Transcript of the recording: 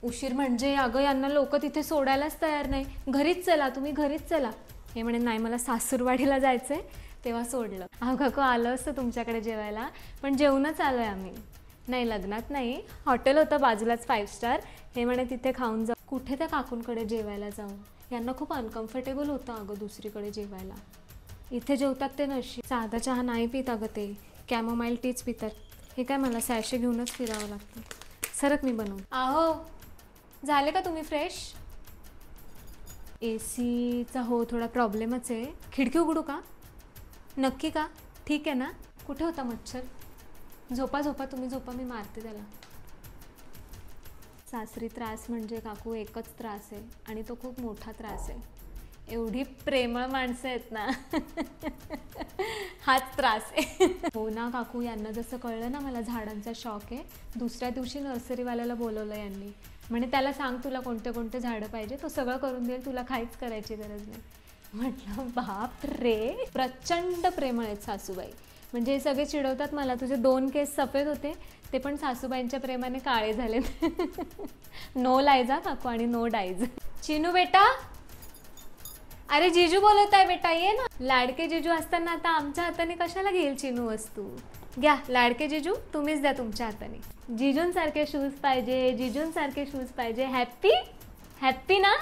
उशीर म्हणजे अगं यांना लोक तिथे सोडायलाच तयार नाही. घरीच चला तुम्ही, घरीच चला. हे म्हणे नाही मला सासूरवाडीला जायचंय. तेव्हा सोडलं. अहो काकू आलं असतं तुमच्याकडे जेवायला, पण जेवूनच आलोय आम्ही. नाही लग्नात नाही, हॉटेल होतं बाजूलाच 5 स्टार. हे म्हणे तिथे खाऊन जाऊ. कुठे त्या काकूंकडे जेवायला जाऊ? यांना खूप अनकम्फर्टेबल होतं अगं दुसरीकडे जेवायला. इथे जेवतात ते नशी. साधा चहा नाही पित अगं ते, कॅमोमाईल टीच पितात. हे काय मला सॅशे घेऊनच फिरावं लागतं. सरक मी बनवून. आहो झाले का तुम्ही फ्रेश? AC चा हो थोडा प्रॉब्लेमच आहे. खिडकी उघडू का? नक्की का? ठीक आहे ना? कुठे होता मच्छर? झोपा झोपा तुम्ही झोपा, मी मारते त्याला. सासरी त्रास म्हणजे काकू एकच त्रास आहे, आणि तो खूप मोठा त्रास आहे. एवढी प्रेमळ माणसं आहेत ना. हाच त्रास आहे. हो ना काकू, यांना जसं कळलं ना मला झाडांचा शॉक आहे, दुसऱ्या दिवशी नर्सरीवाल्याला बोलवलं यांनी. म्हणे त्याला सांग तुला कोणते कोणते झाडं पाहिजे, तो सगळं करून देईल, तुला काहीच करायची गरज नाही. म्हटलं बाप रे, प्रचंड प्रेमळ आहेत सासूबाई. म्हणजे हे सगळे चिडवतात मला, तुझे 2 केस सफेद होते ते पण सासूबाईंच्या प्रेमाने काळे झाले. नो लायजा काकू आणि नो डाईज. चिनू बेटा, अरे जीजू बोलत आहे बेटा, ये ना. लाडके जीजू असताना आता आमच्या हाताने कशाला घेईल चिनू वस्तू? घ्या लाडके जीजू, तुम्हीच द्या तुमच्या हाताने. जीजूंसारखे शूज पाहिजे, जीजूंसारखे शूज पाहिजे. हॅप्पी हॅप्पी ना?